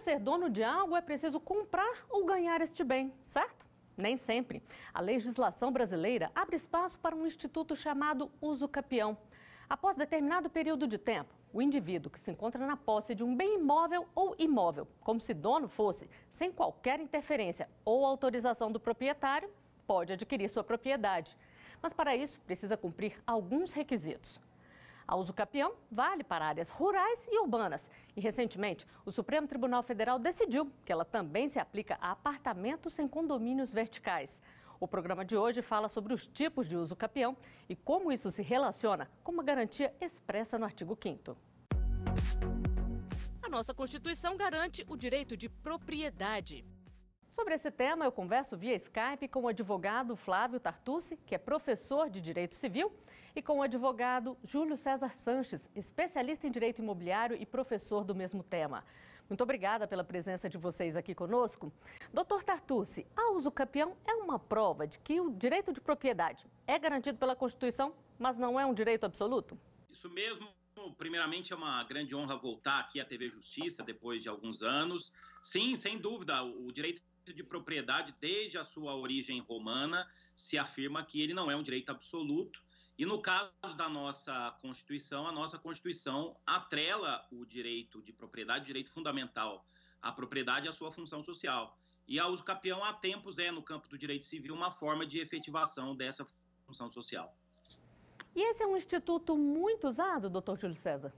ser dono de algo é preciso comprar ou ganhar este bem, certo? Nem sempre. A legislação brasileira abre espaço para um instituto chamado uso capião. Após determinado período de tempo, o indivíduo que se encontra na posse de um bem imóvel ou imóvel, como se dono fosse, sem qualquer interferência ou autorização do proprietário, pode adquirir sua propriedade. Mas para isso precisa cumprir alguns requisitos. A uso capião vale para áreas rurais e urbanas. E recentemente, o Supremo Tribunal Federal decidiu que ela também se aplica a apartamentos sem condomínios verticais. O programa de hoje fala sobre os tipos de uso capião e como isso se relaciona com uma garantia expressa no artigo 5º. A nossa Constituição garante o direito de propriedade. Sobre esse tema, eu converso via Skype com o advogado Flávio Tartucci, que é professor de Direito Civil, e com o advogado Júlio César Sanches, especialista em Direito Imobiliário e professor do mesmo tema. Muito obrigada pela presença de vocês aqui conosco. Doutor Tartucci, a uso capião é uma prova de que o direito de propriedade é garantido pela Constituição, mas não é um direito absoluto? Isso mesmo. Primeiramente, é uma grande honra voltar aqui à TV Justiça depois de alguns anos. Sim, sem dúvida, o direito de propriedade, desde a sua origem romana, se afirma que ele não é um direito absoluto. E no caso da nossa Constituição, a nossa Constituição atrela o direito de propriedade, o direito fundamental à propriedade e à sua função social. E a uso capião, há tempos, no campo do direito civil, uma forma de efetivação dessa função social. E esse é um instituto muito usado, doutor Júlio César?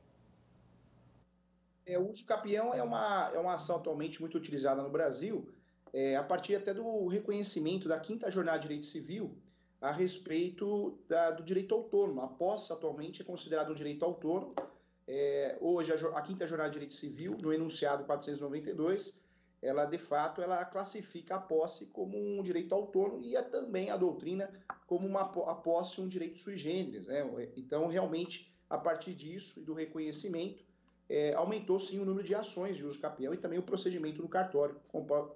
O uso capião é uma ação atualmente muito utilizada no Brasil, a partir até do reconhecimento da 5ª Jornada de Direito Civil a respeito do direito autônomo. A posse atualmente é considerada um direito autônomo. Hoje, a 5ª Jornada de Direito Civil, no enunciado 492, ela, de fato, ela classifica a posse como um direito autônomo e também a doutrina como a posse um direito sui generis, né? Então, realmente, a partir disso e do reconhecimento, aumentou sim o número de ações de uso capião e também o procedimento no cartório,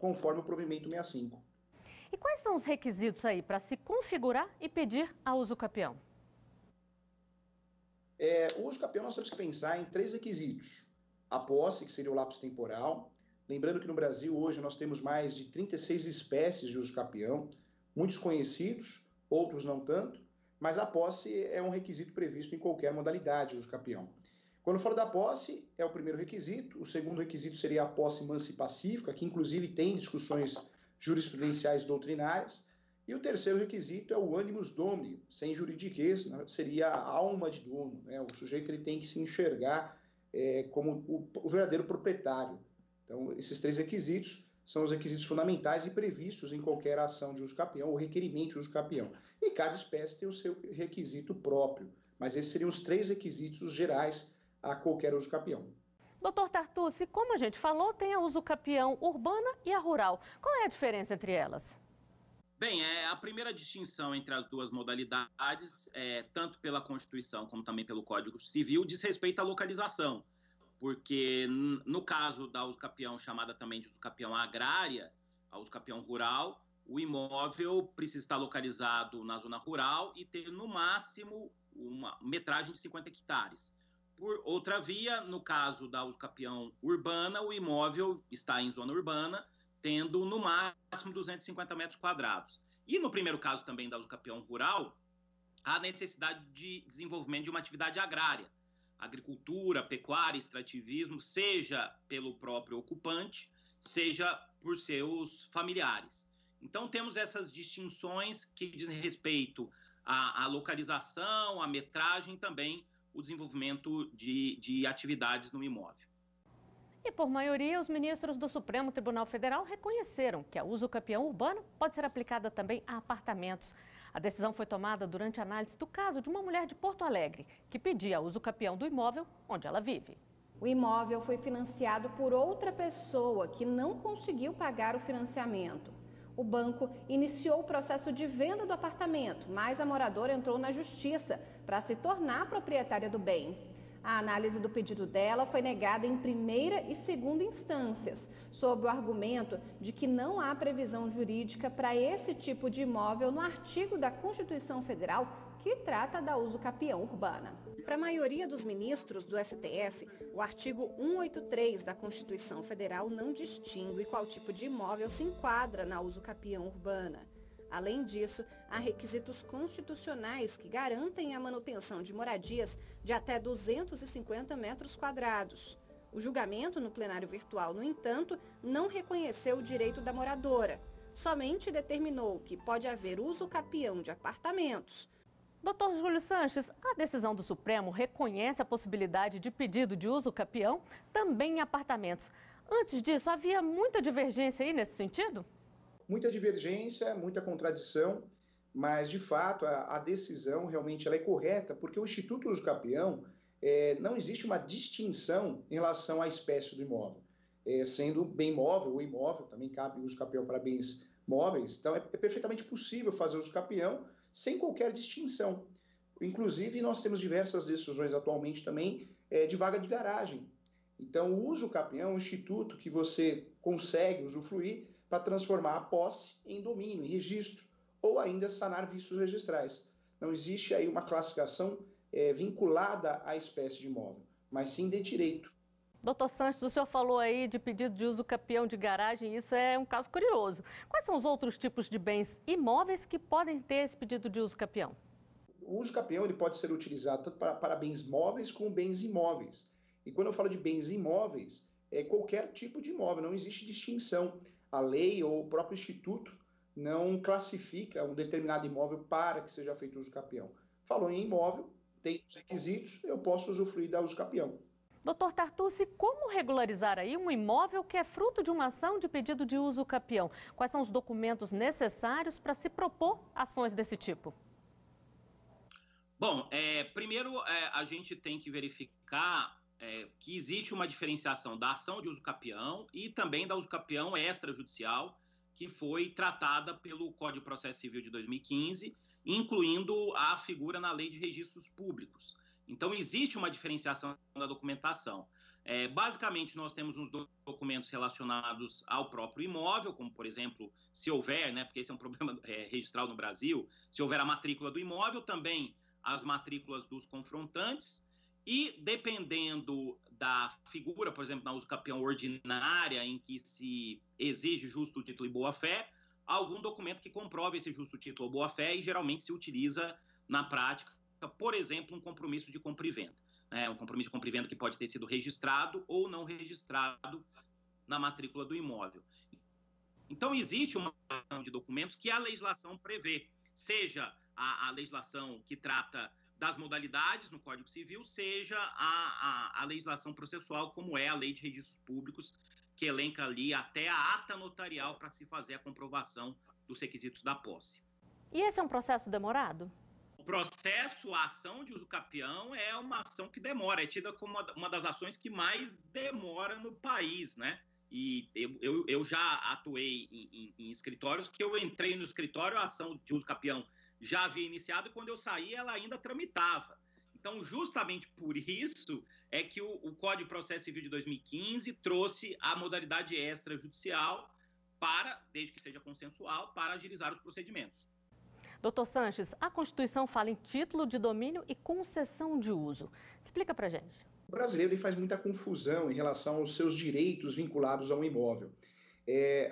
conforme o provimento 65. E quais são os requisitos aí para se configurar e pedir a uso capião? O uso capião nós temos que pensar em 3 requisitos. A posse, que seria o lapso temporal. Lembrando que no Brasil hoje nós temos mais de 36 espécies de uso capião, muitos conhecidos, outros não tanto, mas a posse é um requisito previsto em qualquer modalidade de uso capião. Quando eu falo da posse, é o primeiro requisito. O segundo requisito seria a posse mansa e pacífica, que inclusive tem discussões jurisprudenciais doutrinárias. E o terceiro requisito é o animus domini, sem juridiquês, né? Seria a alma de dono, né? O sujeito ele tem que se enxergar como o verdadeiro proprietário. Então, esses 3 requisitos são os requisitos fundamentais e previstos em qualquer ação de uso capião ou requerimento de uso capião. E cada espécie tem o seu requisito próprio, mas esses seriam os 3 requisitos gerais a qualquer uso capião. Doutor Tartucci, como a gente falou, tem a uso capião urbana e a rural. Qual é a diferença entre elas? Bem, a primeira distinção entre as duas modalidades, tanto pela Constituição como também pelo Código Civil, diz respeito à localização. Porque no caso da uso capião, chamada também de uso capião agrária, a uso capião rural, o imóvel precisa estar localizado na zona rural e ter no máximo uma metragem de 50 hectares. Por outra via, no caso da uso capião urbana, o imóvel está em zona urbana, tendo no máximo 250 metros quadrados. E no primeiro caso também da uso capião rural, há necessidade de desenvolvimento de uma atividade agrária, agricultura, pecuária, extrativismo, seja pelo próprio ocupante, seja por seus familiares. Então, temos essas distinções que dizem respeito à localização, à metragem, também o desenvolvimento de atividades no imóvel. E por maioria, os ministros do Supremo Tribunal Federal reconheceram que a uso capião urbano pode ser aplicada também a apartamentos. A decisão foi tomada durante a análise do caso de uma mulher de Porto Alegre, que pedia uso capião do imóvel onde ela vive. O imóvel foi financiado por outra pessoa que não conseguiu pagar o financiamento. O banco iniciou o processo de venda do apartamento, mas a moradora entrou na justiça para se tornar proprietária do bem. A análise do pedido dela foi negada em primeira e segunda instâncias, sob o argumento de que não há previsão jurídica para esse tipo de imóvel no artigo da Constituição Federal que trata da usucapião urbana. Para a maioria dos ministros do STF, o artigo 183 da Constituição Federal não distingue qual tipo de imóvel se enquadra na usucapião urbana. Além disso, há requisitos constitucionais que garantem a manutenção de moradias de até 250 metros quadrados. O julgamento no plenário virtual, no entanto, não reconheceu o direito da moradora. Somente determinou que pode haver uso capião de apartamentos. Doutor Júlio Sanches, a decisão do Supremo reconhece a possibilidade de pedido de uso capião também em apartamentos. Antes disso, havia muita divergência aí nesse sentido? Muita divergência, muita contradição, mas, de fato, a decisão realmente ela é correta, porque o Instituto Uso Capião não existe uma distinção em relação à espécie do imóvel. Sendo bem móvel ou imóvel, também cabe uso capião para bens móveis, então é perfeitamente possível fazer uso capião sem qualquer distinção. Inclusive, nós temos diversas decisões atualmente também de vaga de garagem. Então, o uso capião é um instituto que você consegue usufruir para transformar a posse em domínio, em registro, ou ainda sanar vícios registrais. Não existe aí uma classificação vinculada à espécie de imóvel, mas sim de direito. Doutor Sanches, o senhor falou aí de pedido de uso capião de garagem, isso é um caso curioso. Quais são os outros tipos de bens imóveis que podem ter esse pedido de uso capião? O uso capião ele pode ser utilizado tanto para bens móveis como bens imóveis. E quando eu falo de bens imóveis, é qualquer tipo de imóvel, não existe distinção. A lei ou o próprio instituto não classifica um determinado imóvel para que seja feito uso capião. Falou em imóvel, tem os requisitos, eu posso usufruir da uso capião. Doutor Tartucci, como regularizar aí um imóvel que é fruto de uma ação de pedido de uso capião? Quais são os documentos necessários para se propor ações desse tipo? Bom, primeiro a gente tem que verificar que existe uma diferenciação da ação de uso capião e também da uso capião extrajudicial, que foi tratada pelo Código de Processo Civil de 2015, incluindo a figura na Lei de Registros Públicos. Então, existe uma diferenciação da documentação. Basicamente, nós temos uns documentos relacionados ao próprio imóvel, como, por exemplo, se houver, porque esse é um problema registral no Brasil, se houver a matrícula do imóvel, também as matrículas dos confrontantes, e dependendo da figura, por exemplo, na uso capião ordinária, em que se exige justo título e boa-fé, algum documento que comprove esse justo título ou boa-fé, e geralmente se utiliza na prática, por exemplo, um compromisso de compra e venda. Um compromisso de compra e venda que pode ter sido registrado ou não registrado na matrícula do imóvel. Então, existe uma quantidade de documentos que a legislação prevê, seja a legislação que trata das modalidades no Código Civil, seja a legislação processual, como é a Lei de Registros Públicos, que elenca ali até a ata notarial para se fazer a comprovação dos requisitos da posse. E esse é um processo demorado? O processo, a ação de uso capião é uma ação que demora, é tida como uma das ações que mais demora no país, E eu já atuei em escritórios que eu entrei no escritório, a ação de uso capião já havia iniciado e quando eu saí ela ainda tramitava. Então, justamente por isso é que o Código de Processo Civil de 2015 trouxe a modalidade extrajudicial desde que seja consensual, para agilizar os procedimentos. Doutor Sanches, a Constituição fala em título de domínio e concessão de uso. Explica pra gente. O brasileiro ele faz muita confusão em relação aos seus direitos vinculados a um imóvel.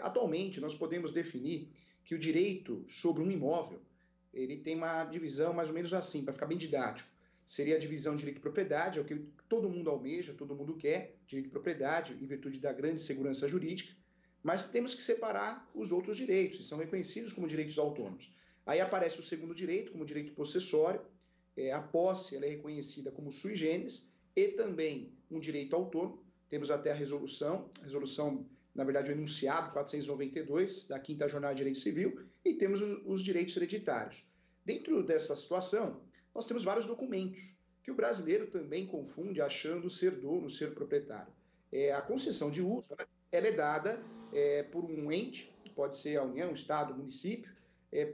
Atualmente, nós podemos definir que o direito sobre um imóvel ele tem uma divisão mais ou menos assim, para ficar bem didático. Seria a divisão de direito de propriedade, é o que todo mundo almeja, todo mundo quer, direito de propriedade, em virtude da grande segurança jurídica, mas temos que separar os outros direitos, que são reconhecidos como direitos autônomos. Aí aparece o segundo direito, como direito possessório, a posse ela é reconhecida como sui generis, e também um direito autônomo, temos até a resolução, na verdade, o enunciado 492 da 5ª Jornada de Direito Civil, e temos os direitos hereditários. Dentro dessa situação, nós temos vários documentos que o brasileiro também confunde achando ser dono, ser proprietário. A concessão de uso ela é dada por um ente, pode ser a União, o Estado, o município,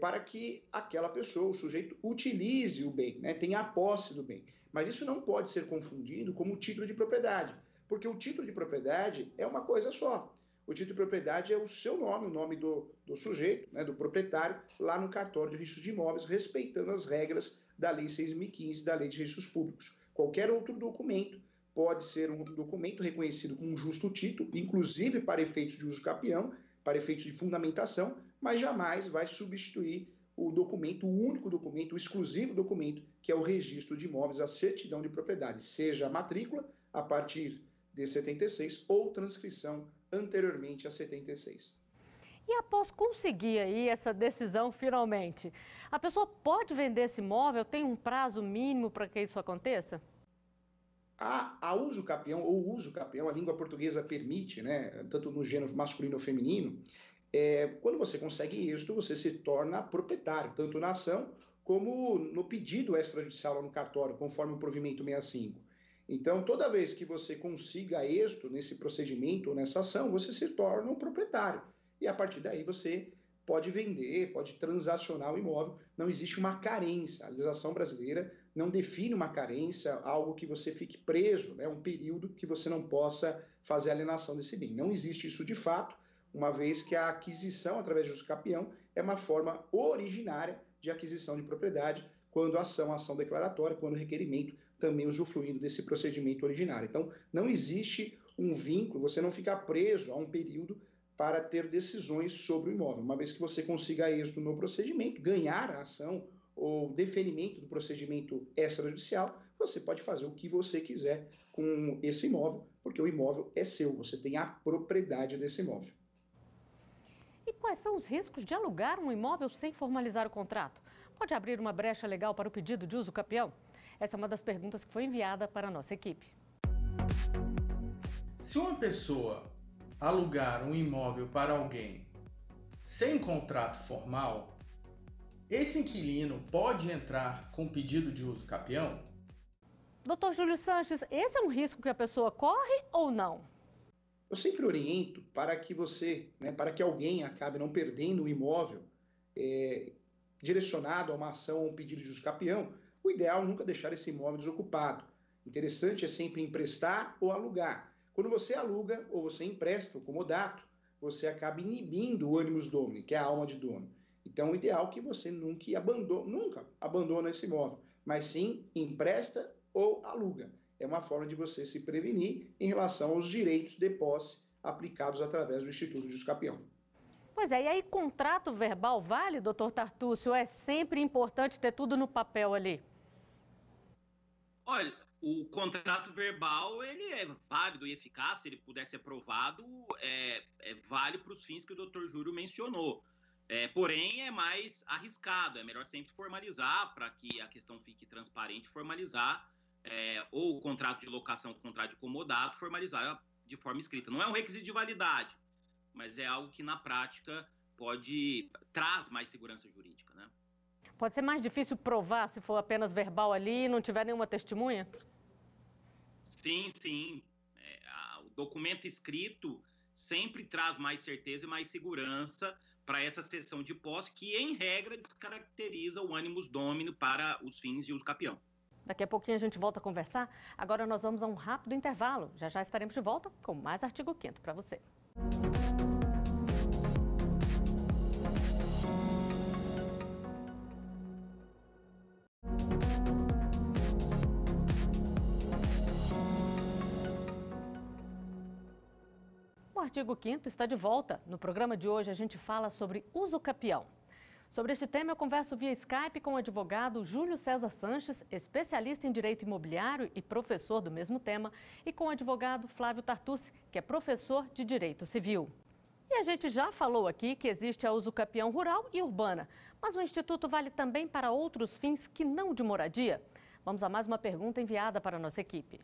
para que aquela pessoa, o sujeito, utilize o bem, tenha a posse do bem. Mas isso não pode ser confundido como título de propriedade, porque o título de propriedade é uma coisa só. o título de propriedade é o seu nome, o nome do sujeito, né, do proprietário, lá no cartório de registro de imóveis, respeitando as regras da Lei 6.015, da Lei de Registros Públicos. Qualquer outro documento pode ser um documento reconhecido com um justo título, inclusive para efeitos de uso capião, para efeitos de fundamentação, mas jamais vai substituir o documento, o único documento, o exclusivo documento, que é o registro de imóveis, a certidão de propriedade, seja a matrícula a partir de 76 ou transcrição anteriormente a 76. E após conseguir aí essa decisão finalmente, a pessoa pode vender esse imóvel? Tem um prazo mínimo para que isso aconteça? A uso capião ou uso capião, a língua portuguesa permite, né, tanto no gênero masculino ou feminino, quando você consegue êxito, você se torna proprietário, tanto na ação como no pedido extrajudicial lá no cartório, conforme o provimento 65. Então, toda vez que você consiga êxito nesse procedimento ou nessa ação, você se torna um proprietário. E a partir daí você pode vender, pode transacionar o imóvel. Não existe uma carência. A legislação brasileira não define uma carência, algo que você fique preso, né, um período que você não possa fazer a alienação desse bem. Não existe isso de fato, uma vez que a aquisição através de uso capião é uma forma originária de aquisição de propriedade, quando a ação declaratória, quando o requerimento também usufruindo desse procedimento originário. Então, não existe um vínculo, você não fica preso a um período para ter decisões sobre o imóvel. Uma vez que você consiga êxito no procedimento, ganhar a ação ou deferimento do procedimento extrajudicial, você pode fazer o que você quiser com esse imóvel, porque o imóvel é seu, você tem a propriedade desse imóvel. E quais são os riscos de alugar um imóvel sem formalizar o contrato? Pode abrir uma brecha legal para o pedido de uso capião? Essa é uma das perguntas que foi enviada para a nossa equipe. Se uma pessoa alugar um imóvel para alguém sem contrato formal, esse inquilino pode entrar com pedido de uso capião? Doutor Júlio Sanches, esse é um risco que a pessoa corre ou não? Eu sempre oriento para que você, para que alguém acabe não perdendo o imóvel direcionado a uma ação ou um pedido de uso capião, o ideal é nunca deixar esse imóvel desocupado. Interessante é sempre emprestar ou alugar. Quando você aluga ou você empresta o comodato, você acaba inibindo o animus domini, que é a alma de dono. Então, o ideal é que você nunca abandone esse imóvel, mas sim empresta ou aluga. É uma forma de você se prevenir em relação aos direitos de posse aplicados através do Instituto de Uso Capião. Pois é, e aí contrato verbal vale, doutor Tartúcio? É sempre importante ter tudo no papel ali? Olha, o contrato verbal, ele é válido e eficaz, se ele puder ser aprovado, vale para os fins que o doutor Júlio mencionou. Porém, é mais arriscado, é melhor sempre formalizar para que a questão fique transparente, formalizar, ou o contrato de locação, o contrato de comodato, formalizar de forma escrita. Não é um requisito de validade, mas é algo que na prática traz mais segurança jurídica, né? Pode ser mais difícil provar se for apenas verbal ali e não tiver nenhuma testemunha? Sim, sim. O documento escrito sempre traz mais certeza e mais segurança para essa sessão de posse, que em regra descaracteriza o animus domini para os fins de uso capião. Daqui a pouquinho a gente volta a conversar. Agora nós vamos a um rápido intervalo. Já já estaremos de volta com mais Artigo 5º para você. O Artigo 5º está de volta. No programa de hoje a gente fala sobre uso capião. Sobre este tema eu converso via Skype com o advogado Júlio César Sanches, especialista em direito imobiliário e professor do mesmo tema, e com o advogado Flávio Tartúcio, que é professor de direito civil. E a gente já falou aqui que existe a uso capião rural e urbana, mas o Instituto vale também para outros fins que não de moradia? Vamos a mais uma pergunta enviada para a nossa equipe.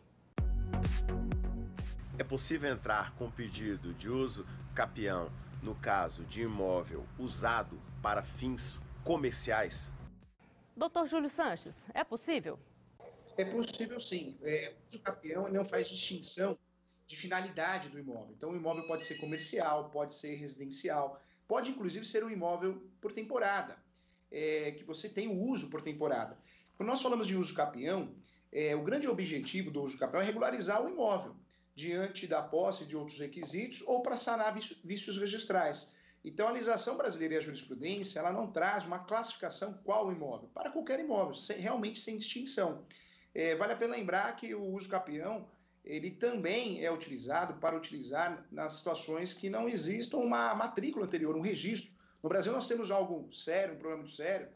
É possível entrar com pedido de uso capião no caso de imóvel usado para fins comerciais? Doutor Júlio Sanches, é possível? É possível sim. O uso capião não faz distinção de finalidade do imóvel. Então, o imóvel pode ser comercial, pode ser residencial, pode inclusive ser um imóvel por temporada, que você tem o uso por temporada. Quando nós falamos de uso capião, o grande objetivo do uso capião é regularizar o imóvel. diante da posse de outros requisitos ou para sanar vícios registrais. Então, a legislação brasileira e a jurisprudência, ela não traz uma classificação qual imóvel, para qualquer imóvel, realmente sem distinção. Vale a pena lembrar que o uso capião, ele também é utilizado para utilizar nas situações que não existam uma matrícula anterior, um registro. No Brasil nós temos algo sério, um problema muito sério,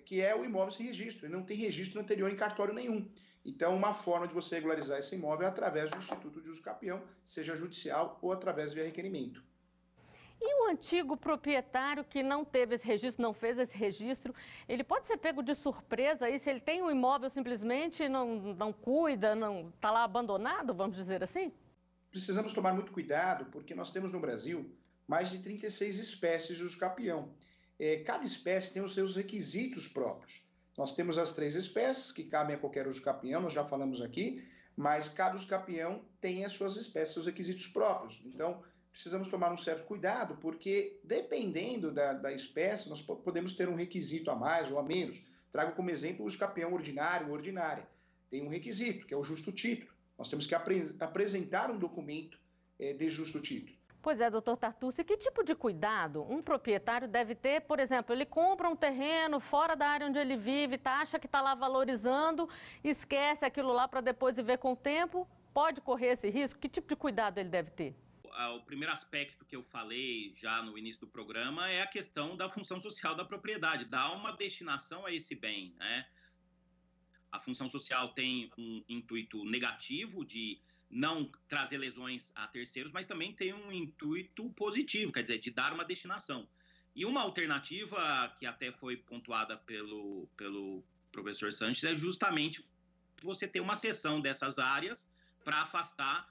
que é o imóvel sem registro. Ele não tem registro anterior em cartório nenhum. Então, uma forma de você regularizar esse imóvel é através do Instituto de Uso Capião, seja judicial ou através via requerimento. E o antigo proprietário que não teve esse registro, não fez esse registro, ele pode ser pego de surpresa aí se ele tem um imóvel simplesmente não cuida, não está lá abandonado, vamos dizer assim? Precisamos tomar muito cuidado porque nós temos no Brasil mais de 36 espécies de uso capião. Cada espécie tem os seus requisitos próprios. Nós temos as 3 espécies que cabem a qualquer uso capião, nós já falamos aqui, mas cada uso capião tem as suas espécies, seus requisitos próprios. Então, precisamos tomar um certo cuidado, porque dependendo da espécie, nós podemos ter um requisito a mais ou a menos. Trago como exemplo o uso capião ordinário ou ordinária. Tem um requisito, que é o justo título. Nós temos que apresentar um documento de justo título. Pois é, doutor Tartucci, que tipo de cuidado um proprietário deve ter? Por exemplo, ele compra um terreno fora da área onde ele vive, acha que está lá valorizando, esquece aquilo lá para depois viver com o tempo. Pode correr esse risco? Que tipo de cuidado ele deve ter? O primeiro aspecto que eu falei já no início do programa é a questão da função social da propriedade, dar uma destinação a esse bem, né? A função social tem um intuito negativo de não trazer lesões a terceiros, mas também tem um intuito positivo, quer dizer, de dar uma destinação. E uma alternativa que até foi pontuada pelo professor Sanches é justamente você ter uma cessão dessas áreas para afastar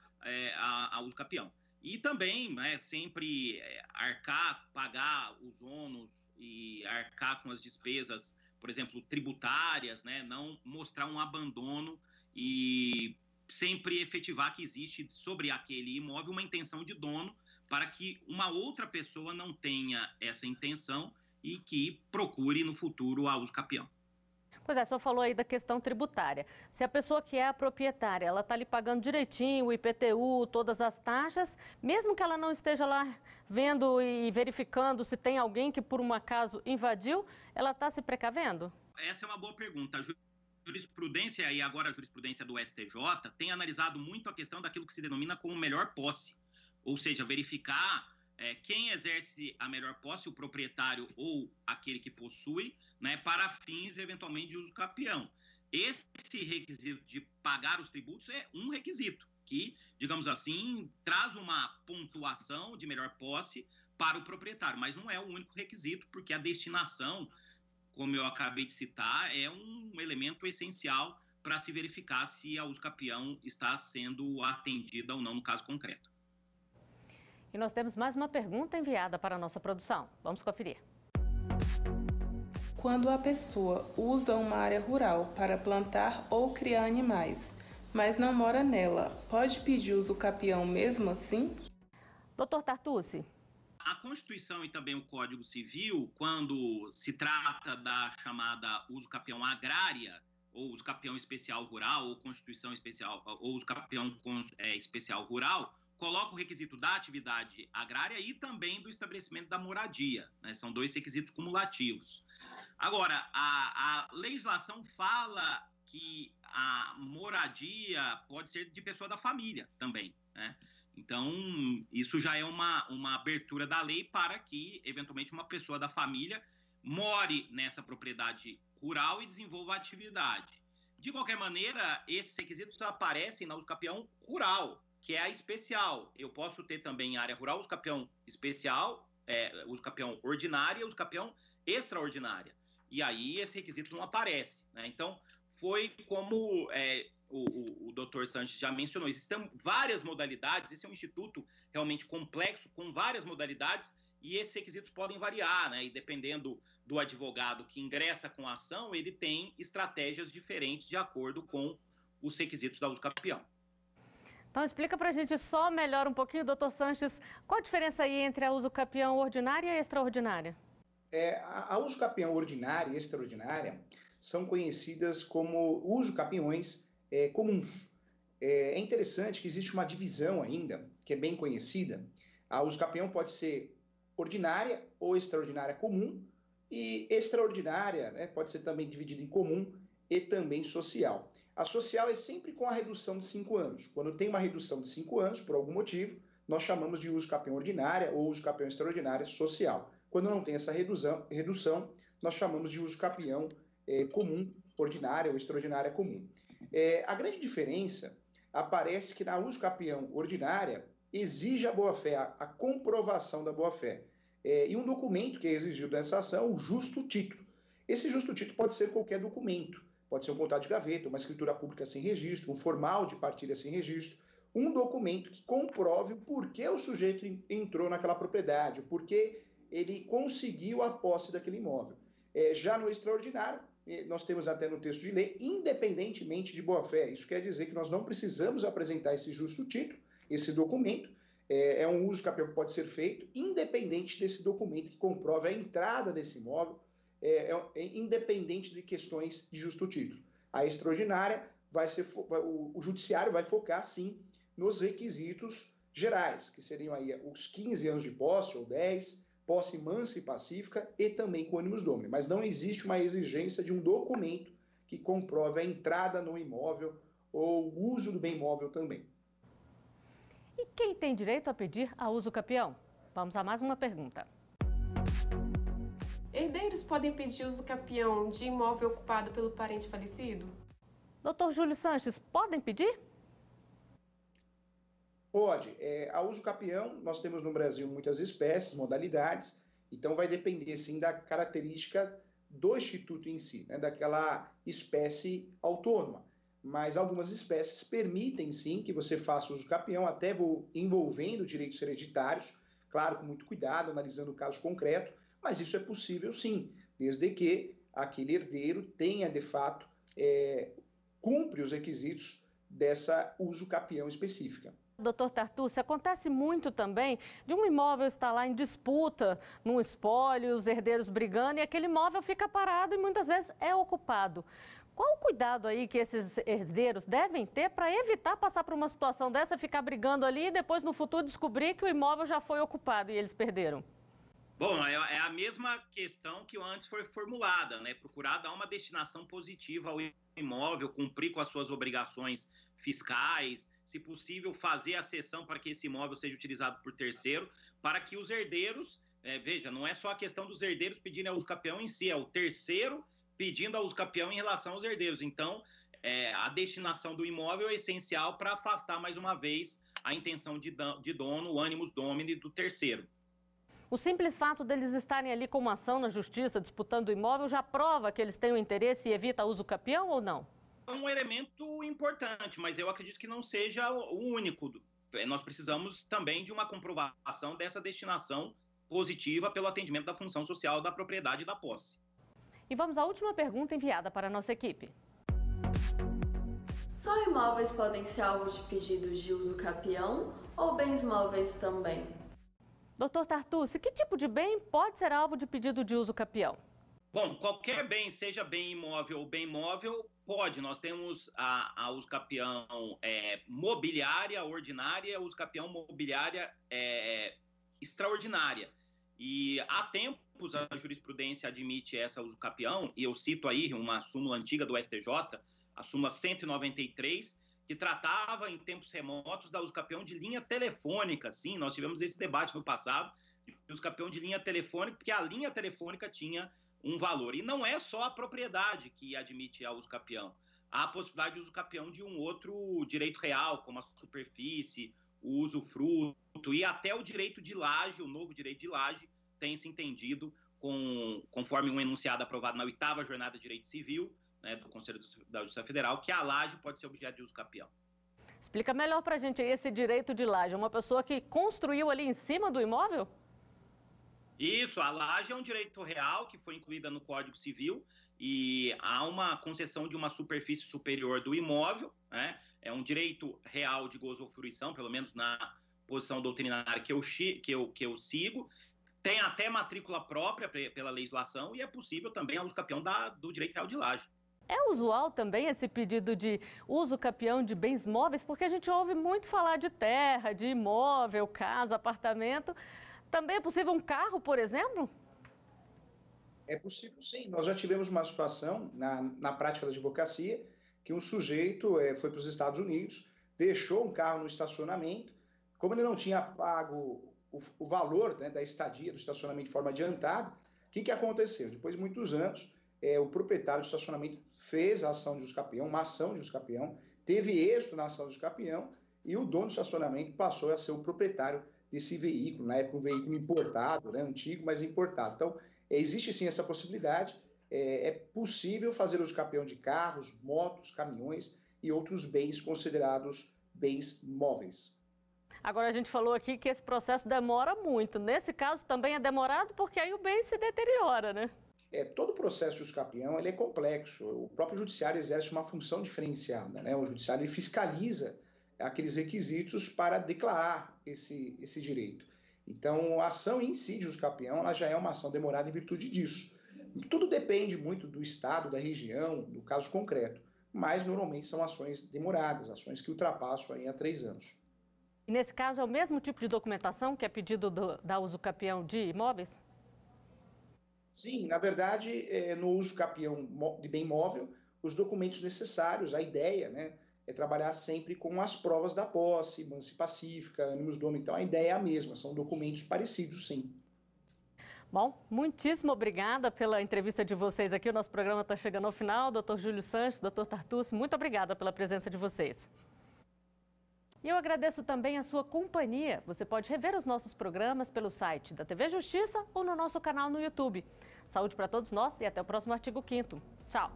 a uso capião. E também, sempre arcar, pagar os ônus e arcar com as despesas, por exemplo, tributárias, né? Não mostrar um abandono e sempre efetivar que existe sobre aquele imóvel uma intenção de dono para que uma outra pessoa não tenha essa intenção e que procure no futuro a uso capião. Pois é, o senhor falou aí da questão tributária. Se a pessoa que é a proprietária, ela está ali pagando direitinho o IPTU, todas as taxas, mesmo que ela não esteja lá vendo e verificando se tem alguém que por um acaso invadiu, ela está se precavendo? Essa é uma boa pergunta. A jurisprudência, e agora a jurisprudência do STJ, tem analisado muito a questão daquilo que se denomina como melhor posse. Ou seja, verificar quem exerce a melhor posse, o proprietário ou aquele que possui, né, para fins, eventualmente, de uso capião. Esse requisito de pagar os tributos é um requisito que, digamos assim, traz uma pontuação de melhor posse para o proprietário, mas não é o único requisito, porque a destinação, como eu acabei de citar, é um elemento essencial para se verificar se a uso capião está sendo atendida ou não no caso concreto. E nós temos mais uma pergunta enviada para a nossa produção. Vamos conferir. Quando a pessoa usa uma área rural para plantar ou criar animais, mas não mora nela, pode pedir uso capião mesmo assim? Doutor Tartucci. A Constituição e também o Código Civil, quando se trata da chamada uso capião agrária, ou uso capião especial rural, ou Constituição especial, ou uso capião especial rural, coloca o requisito da atividade agrária e também do estabelecimento da moradia, né? São 2 requisitos cumulativos. Agora, a legislação fala que a moradia pode ser de pessoa da família também, né? Então, isso já é uma abertura da lei para que, eventualmente, uma pessoa da família more nessa propriedade rural e desenvolva a atividade. De qualquer maneira, esses requisitos aparecem na uso capião rural, que é a especial. Eu posso ter também área rural, uso capião especial, uso capião ordinária e uso capião extraordinária. E aí esse requisito não aparece, né? Então, foi como o doutor Sanches já mencionou, existem várias modalidades, esse é um instituto realmente complexo, com várias modalidades, e esses requisitos podem variar, né? E dependendo do advogado que ingressa com a ação, ele tem estratégias diferentes de acordo com os requisitos da uso capião. Então explica pra gente só melhor um pouquinho, doutor Sanches, qual a diferença aí entre a uso capião ordinária e extraordinária? A uso capião ordinária e extraordinária são conhecidas como uso capiões comuns. É interessante que existe uma divisão ainda, que é bem conhecida. A uso capião pode ser ordinária ou extraordinária comum, e extraordinária, né, pode ser também dividida em comum e também social. A social é sempre com a redução de 5 anos. Quando tem uma redução de 5 anos, por algum motivo, nós chamamos de uso capião ordinária ou uso capião extraordinária social. Quando não tem essa redução, nós chamamos de uso capião comum, ordinária ou extraordinária comum. A grande diferença aparece que na uso capião ordinária exige a boa-fé, a comprovação da boa-fé. E um documento que é exigido nessa ação, o justo título. Esse justo título pode ser qualquer documento, pode ser um contrato de gaveta, uma escritura pública sem registro, um formal de partilha sem registro, um documento que comprove o porquê o sujeito entrou naquela propriedade, o porquê ele conseguiu a posse daquele imóvel. Já no extraordinário, nós temos até no texto de lei, independentemente de boa-fé. Isso quer dizer que nós não precisamos apresentar esse justo título, esse documento. É um uso capião que pode ser feito independente desse documento que comprove a entrada desse imóvel, independente de questões de justo título. A extraordinária o judiciário vai focar, sim, nos requisitos gerais, que seriam aí os 15 anos de posse, ou 10, posse mansa e pacífica, e também com ônibus domini. Mas não existe uma exigência de um documento que comprove a entrada no imóvel ou o uso do bem imóvel também. E quem tem direito a pedir a uso capião? Vamos a mais uma pergunta. Herdeiros podem pedir uso capião de imóvel ocupado pelo parente falecido? Doutor Júlio Sanches, podem pedir? Pode. A uso capião, nós temos no Brasil muitas espécies, modalidades, então vai depender, sim, da característica do instituto em si, né, daquela espécie autônoma. Mas algumas espécies permitem, sim, que você faça uso capião, até envolvendo direitos hereditários, claro, com muito cuidado, analisando o caso concreto, mas isso é possível, sim, desde que aquele herdeiro tenha, de fato, cumpre os requisitos dessa uso capião específica. Doutor Tartucci, acontece muito também de um imóvel estar lá em disputa, num espólio, os herdeiros brigando, e aquele imóvel fica parado e muitas vezes é ocupado. Qual o cuidado aí que esses herdeiros devem ter para evitar passar por uma situação dessa, ficar brigando ali e depois no futuro descobrir que o imóvel já foi ocupado e eles perderam? Bom, é a mesma questão que antes foi formulada, né? Procurar dar uma destinação positiva ao imóvel, cumprir com as suas obrigações fiscais, se possível fazer a cessão para que esse imóvel seja utilizado por terceiro, para que os herdeiros, veja, não é só a questão dos herdeiros pedirem a uso capião em si, é o terceiro pedindo a uso capião em relação aos herdeiros. Então, a destinação do imóvel é essencial para afastar mais uma vez a intenção de dono, o animus domini do terceiro. O simples fato deles estarem ali com uma ação na justiça disputando o imóvel já prova que eles têm um interesse e evita uso capião ou não? É um elemento importante, mas eu acredito que não seja o único. Nós precisamos também de uma comprovação dessa destinação positiva pelo atendimento da função social da propriedade e da posse. E vamos à última pergunta enviada para a nossa equipe. Só imóveis podem ser alvo de pedidos de uso capião ou bens móveis também? Doutor Tartucci, que tipo de bem pode ser alvo de pedido de uso capião? Bom, qualquer bem, seja bem imóvel ou bem móvel, pode. Nós temos a uso capião mobiliária ordinária, uso capião mobiliária extraordinária. E há tempos a jurisprudência admite essa uso capião, e eu cito aí uma súmula antiga do STJ, a súmula 193, que tratava em tempos remotos da uso capião de linha telefônica. Sim, nós tivemos esse debate no passado, de uso capião de linha telefônica, porque a linha telefônica tinha um valor. E não é só a propriedade que admite a uso capião. Há a possibilidade de uso capião de um outro direito real, como a superfície, o usufruto e até o direito de laje, o novo direito de laje, tem se entendido conforme um enunciado aprovado na 8ª Jornada de Direito Civil, né, do Conselho da Justiça Federal, que a laje pode ser objeto de uso capião. Explica melhor para a gente aí esse direito de laje. Uma pessoa que construiu ali em cima do imóvel? Isso, a laje é um direito real que foi incluída no Código Civil e há uma concessão de uma superfície superior do imóvel, né? É um direito real de gozo ou fruição, pelo menos na posição doutrinária que eu sigo. Tem até matrícula própria pela legislação e é possível também a uso capião do direito real de laje. É usual também esse pedido de uso capião de bens móveis, porque a gente ouve muito falar de terra, de imóvel, casa, apartamento. Também é possível um carro, por exemplo? É possível, sim. Nós já tivemos uma situação na prática da advocacia que um sujeito foi para os Estados Unidos, deixou um carro no estacionamento, como ele não tinha pago o valor, né, da estadia do estacionamento de forma adiantada, o que aconteceu? Depois de muitos anos, o proprietário do estacionamento fez a ação de uso capião, uma ação de uso capião, teve êxito na ação de uso capião e o dono do estacionamento passou a ser o proprietário desse veículo, na época um veículo importado, né, antigo, mas importado. Então, existe sim essa possibilidade, é possível fazer uso capião de carros, motos, caminhões e outros bens considerados bens móveis. Agora, a gente falou aqui que esse processo demora muito. Nesse caso também é demorado porque aí o bem se deteriora, né? Todo o processo de uso capião ele é complexo. O próprio judiciário exerce uma função diferenciada, né? O judiciário ele fiscaliza aqueles requisitos para declarar esse direito. Então, a ação em si de uso capião ela já é uma ação demorada em virtude disso. Tudo depende muito do estado, da região, do caso concreto, mas normalmente são ações demoradas, ações que ultrapassam aí a 3 anos. E nesse caso é o mesmo tipo de documentação que é pedido da uso capião de imóveis? Sim, na verdade, no uso capião de bem móvel, os documentos necessários, a ideia, né, é trabalhar sempre com as provas da posse, mansi pacífica, animus domi. Então, a ideia é a mesma, são documentos parecidos, sim. Bom, muitíssimo obrigada pela entrevista de vocês aqui. O nosso programa está chegando ao final. Dr. Júlio Sanches, Dr. Tartucci, muito obrigada pela presença de vocês. E eu agradeço também a sua companhia. Você pode rever os nossos programas pelo site da TV Justiça ou no nosso canal no YouTube. Saúde para todos nós e até o próximo artigo 5º. Tchau!